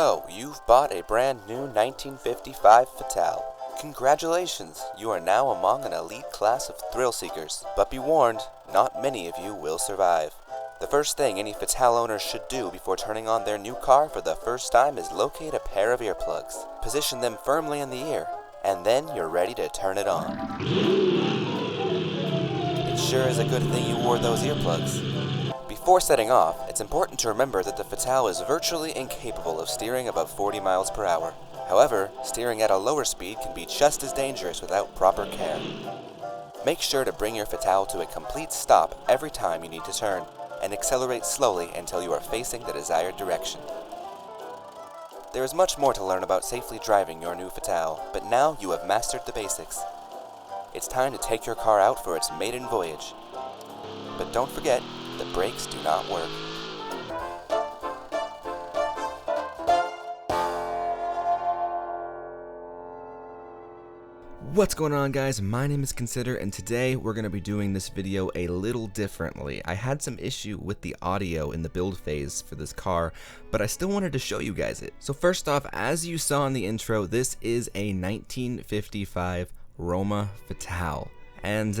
So, you've bought a brand new 1955 Fatale. Congratulations, you are now among an elite class of thrill seekers. But be warned, not many of you will survive. The first thing any Fatale owners should do before turning on their new car for the first time is locate a pair of earplugs. Position them firmly in the ear, and then you're ready to turn it on. It sure is a good thing you wore those earplugs. Before setting off, it's important to remember that the Fatale is virtually incapable of steering above 40 miles per hour. However, steering at a lower speed can be just as dangerous without proper care. Make sure to bring your Fatale to a complete stop every time you need to turn, and accelerate slowly until you are facing the desired direction. There is much more to learn about safely driving your new Fatale, but now you have mastered the basics. It's time to take your car out for its maiden voyage. But don't forget, the brakes do not work. What's going on, guys? My name is Consider, and today we're going to be doing this video a little differently. I had some issue with the audio in the build phase for this car, but I still wanted to show you guys it. So first off, as you saw in the intro, this is a 1955 Roma Fatale, and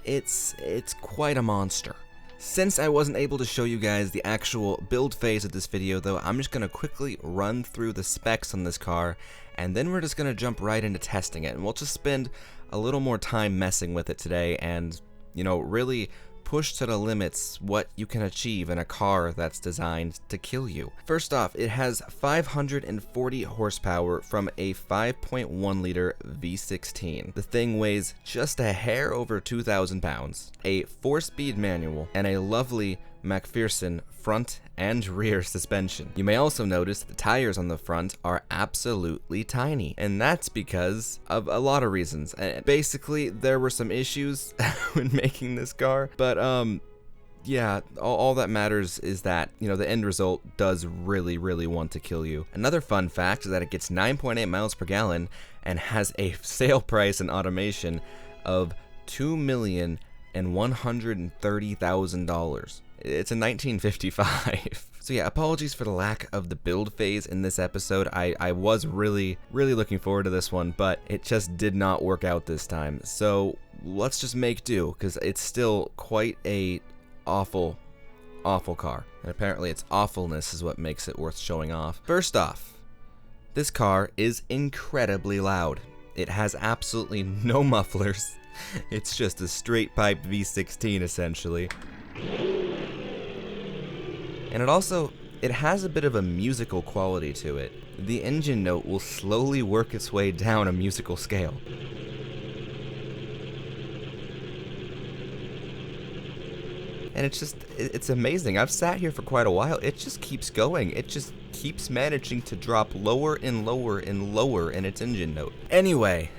it's quite a monster. Since I wasn't able to show you guys the actual build phase of this video though, I'm just going to quickly run through the specs on this car, and then we're just going to jump right into testing it, and we'll just spend a little more time messing with it today and, you know, really push to the limits what you can achieve in a car that's designed to kill you. First off, it has 540 horsepower from a 5.1 liter V16. The thing weighs just a hair over 2,000 pounds, a 4-speed manual, and a lovely McPherson front and rear suspension. You may also notice the tires on the front are absolutely tiny, and that's because of a lot of reasons. Basically, there were some issues when making this car, but yeah, all that matters is that, you know, the end result does really want to kill you. Another fun fact is that it gets 9.8 miles per gallon and has a sale price and automation of $2,130,000. It's a 1955. So yeah, apologies for the lack of the build phase in this episode. I was really looking forward to this one, but it just did not work out this time. So let's just make do, because it's still quite a awful car. And apparently its awfulness is what makes it worth showing off. First off, this car is incredibly loud. It has absolutely no mufflers. It's just a straight pipe V16 essentially. And it has a bit of a musical quality to it. The engine note will slowly work its way down a musical scale. And it's amazing. I've sat here for quite a while. It just keeps going. It just keeps managing to drop lower and lower and lower in its engine note. Anyway,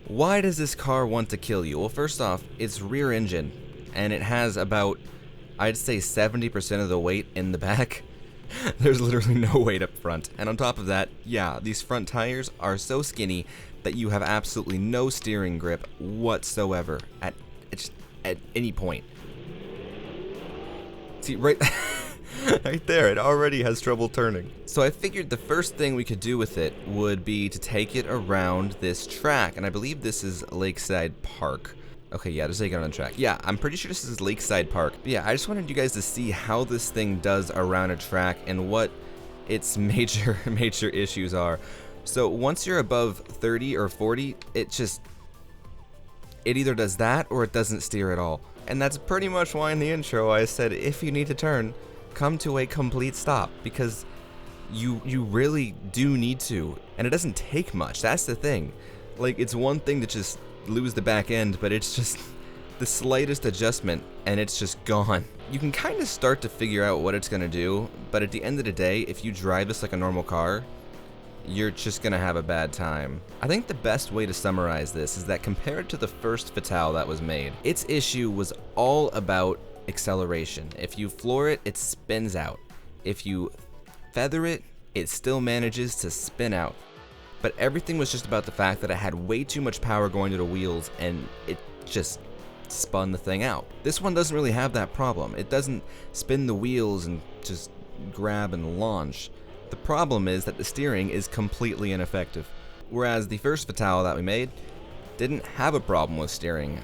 why does this car want to kill you? Well, first off, it's rear engine, and it has about, I'd say, 70% of the weight in the back. There's literally no weight up front. And on top of that, yeah, these front tires are so skinny that you have absolutely no steering grip whatsoever at any point. See, right there, it already has trouble turning. So I figured the first thing we could do with it would be to take it around this track, and I believe this is Lakeside Park. Okay, yeah, just take it on the track. Yeah, I'm pretty sure this is Lakeside Park. But yeah, I just wanted you guys to see how this thing does around a track and what its major issues are. So once you're above 30 or 40, it either does that or it doesn't steer at all. And that's pretty much why in the intro I said if you need to turn, come to a complete stop, because you really do need to. And it doesn't take much, that's the thing. Like, it's one thing to just lose the back end, but it's just the slightest adjustment and it's just gone. You can kind of start to figure out what it's gonna do, but at the end of the day, if you drive this like a normal car, you're just gonna have a bad time. I think the best way to summarize this is that compared to the first Fatale that was made, its issue was all about acceleration. If you floor it, it spins out. If you feather it, it still manages to spin out. But everything was just about the fact that it had way too much power going to the wheels and it just spun the thing out. This one doesn't really have that problem. It doesn't spin the wheels and just grab and launch. The problem is that the steering is completely ineffective. Whereas the first Fatale that we made didn't have a problem with steering.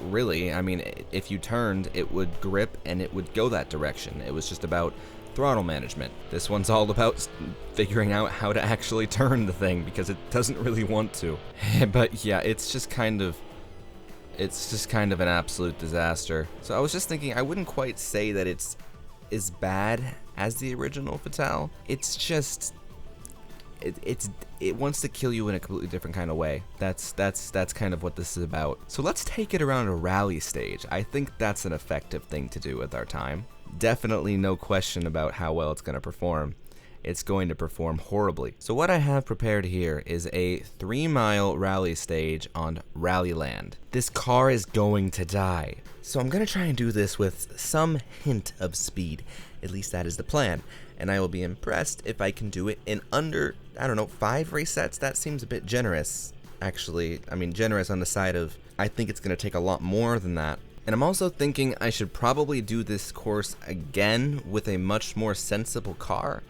Really, I mean, if you turned, it would grip and it would go that direction. It was just about throttle management. This one's all about figuring out how to actually turn the thing because it doesn't really want to. But yeah, it's just kind of an absolute disaster. So I was just thinking, I wouldn't quite say that it's as bad as the original Fatale. It's just it wants to kill you in a completely different kind of way. That's kind of what this is about. So let's take it around a rally stage. I think that's an effective thing to do with our time. Definitely no question about how well it's going to perform. It's going to perform horribly. So what I have prepared here is a 3-mile rally stage on Rallyland. This car is going to die. So I'm going to try and do this with some hint of speed. At least that is the plan. And I will be impressed if I can do it in under, I don't know, 5 race sets. That seems a bit generous, actually. I mean, generous on the side of, I think it's going to take a lot more than that. And I'm also thinking I should probably do this course again with a much more sensible car,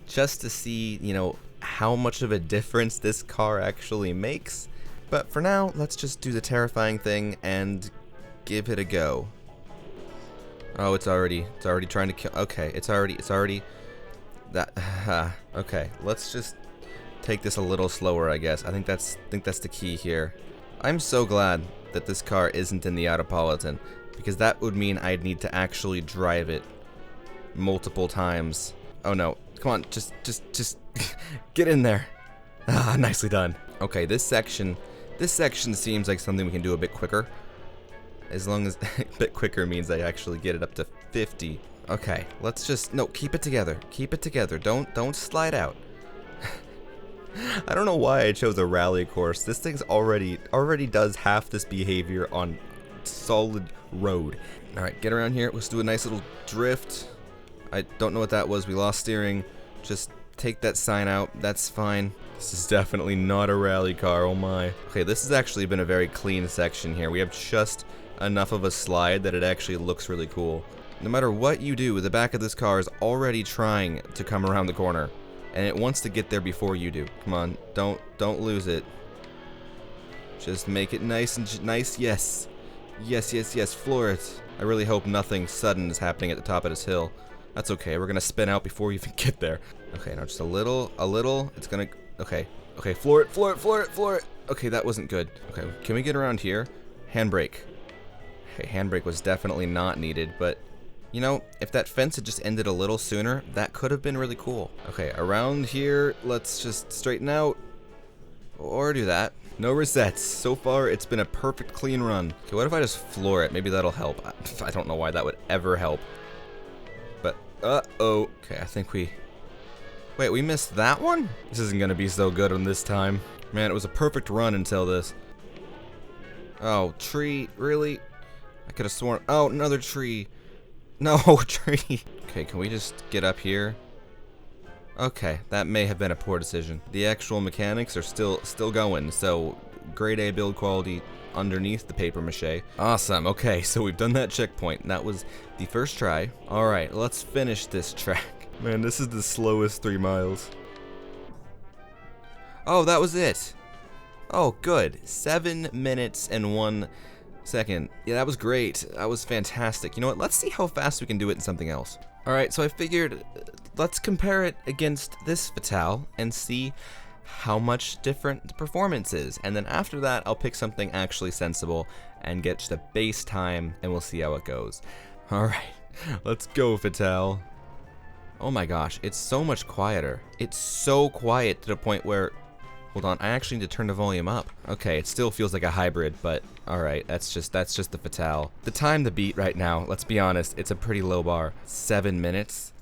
just to see, you know, how much of a difference this car actually makes. But for now, let's just do the terrifying thing and give it a go. Oh, it's already trying to kill. Okay, it's already that. Okay, let's just take this a little slower, I guess. I think that's the key here. I'm so glad that this car isn't in the Autopolitan, because that would mean I'd need to actually drive it multiple times. Oh no, come on, just get in there. Ah, nicely done. Okay, this section seems like something we can do a bit quicker. As long as a bit quicker means I actually get it up to 50. Okay, let's just, no, keep it together. Keep it together. Don't slide out. I don't know why I chose a rally course. This thing's already does half this behavior on solid road. All right, get around here. Let's do a nice little drift. I don't know what that was. We lost steering. Just take that sign out. That's fine. This is definitely not a rally car. Oh my. Okay, this has actually been a very clean section here. We have just enough of a slide that it actually looks really cool. No matter what you do, the back of this car is already trying to come around the corner, and it wants to get there before you do. Come on, don't lose it. Just make it nice and nice. Yes, floor it. I really hope nothing sudden is happening at the top of this hill. That's okay. We're gonna spin out before we even get there. Okay, now just a little. It's gonna. Okay, floor it. Okay, that wasn't good. Okay, can we get around here? Handbrake. Okay, handbrake was definitely not needed, but you know, if that fence had just ended a little sooner, that could have been really cool. Okay, around here, let's just straighten out. Or do that. No resets. So far, it's been a perfect clean run. Okay, what if I just floor it? Maybe that'll help. I don't know why that would ever help. But, uh-oh. Okay, I think we... Wait, we missed that one? This isn't gonna be so good on this time. Man, it was a perfect run until this. Oh, tree, really? I could have sworn... Oh, another tree. No, tree. Okay, can we just get up here? Okay, that may have been a poor decision. The actual mechanics are still going, so grade A build quality underneath the paper mache. Awesome, okay, so we've done that checkpoint. That was the first try. Alright, let's finish this track. Man, this is the slowest 3 miles. Oh, that was it. Oh, good. 7 minutes and 1 second. Yeah, that was great. That was fantastic. You know what? Let's see how fast we can do it in something else. Alright, so I figured let's compare it against this Fatale and see how much different the performance is. And then after that, I'll pick something actually sensible and get just a base time, and we'll see how it goes. Alright, let's go, Fatale. Oh my gosh, it's so much quieter. It's so quiet to the point where... Hold on, I actually need to turn the volume up. Okay, it still feels like a hybrid, but alright, that's just the Fatale. The time to beat right now, let's be honest, it's a pretty low bar. 7 minutes?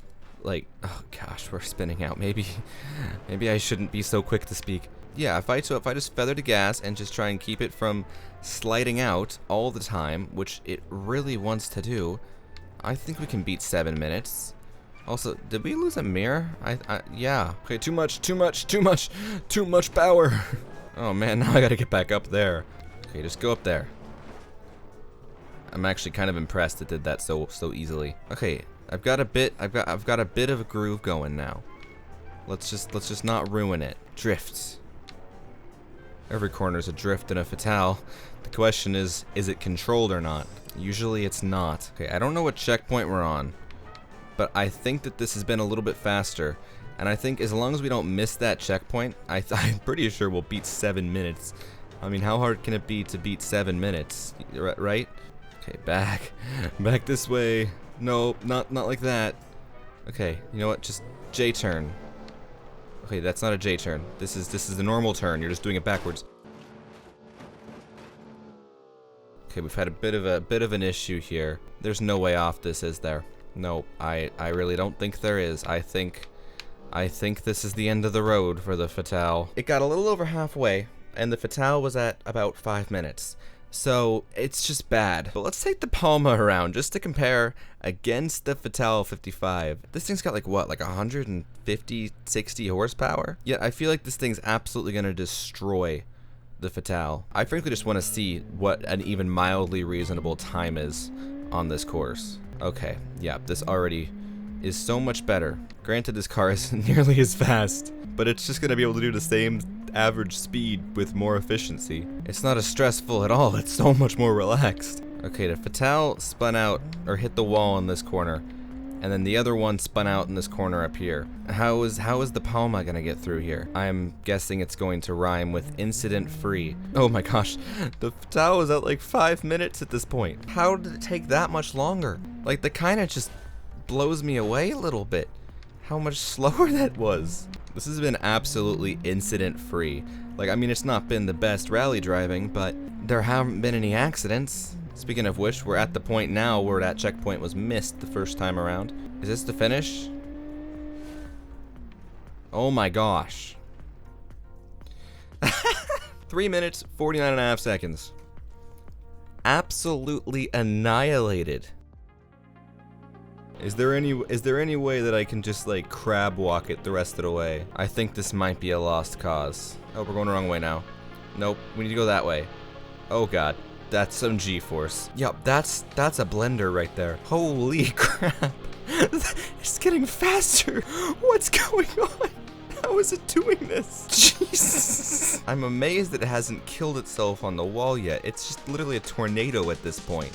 Like, oh gosh, we're spinning out. Maybe I shouldn't be so quick to speak. Yeah, if I just feather the gas and just try and keep it from sliding out all the time, which it really wants to do, I think we can beat 7 minutes. Also, did we lose a mirror? Yeah. Okay, too much power. Oh man, now I gotta get back up there. Okay, just go up there. I'm actually kind of impressed it did that so easily. Okay, I've got a bit of a groove going now. Let's just not ruin it. Drifts. Every corner's a drift and a fatale. The question is it controlled or not? Usually it's not. Okay, I don't know what checkpoint we're on, but I think that this has been a little bit faster. And I think as long as we don't miss that checkpoint, I'm pretty sure we'll beat 7 minutes. I mean, how hard can it be to beat 7 minutes, right? Okay, back this way. No, not like that. Okay, you know what? Just J turn. Okay, that's not a J turn. This is the normal turn. You're just doing it backwards. Okay, we've had a bit of an issue here. There's no way off this, is there? No, I really don't think there is. I think this is the end of the road for the Fatale. It got a little over halfway, and the Fatale was at about 5 minutes. So, it's just bad. But let's take the Palma around just to compare against the Fatale 55. This thing's got like what, like 150, 60 horsepower? Yet I feel like this thing's absolutely gonna destroy the Fatale. I frankly just want to see what an even mildly reasonable time is on this course. Okay, yeah, this already is so much better. Granted, this car isn't nearly as fast, but it's just gonna be able to do the same average speed with more efficiency. It's not as stressful at all, it's so much more relaxed. Okay, the Fatale spun out, or hit the wall in this corner, and then the other one spun out in this corner up here. How is the Palma gonna get through here? I'm guessing it's going to rhyme with incident free. Oh my gosh, the Fatale was at like 5 minutes at this point. How did it take that much longer? Like, that kinda just blows me away a little bit. How much slower that was. This has been absolutely incident free. Like, I mean, it's not been the best rally driving, but there haven't been any accidents. Speaking of which, we're at the point now where that checkpoint was missed the first time around. Is this the finish? Oh my gosh. 3 minutes, 49.5 seconds. Absolutely annihilated. Is there any way that I can just like crab walk it the rest of the way? I think this might be a lost cause. Oh, we're going the wrong way now. Nope, we need to go that way. Oh god, that's some G-force. Yup, that's a blender right there. Holy crap. It's getting faster. What's going on? How is it doing this? Jesus. I'm amazed that it hasn't killed itself on the wall yet. It's just literally a tornado at this point.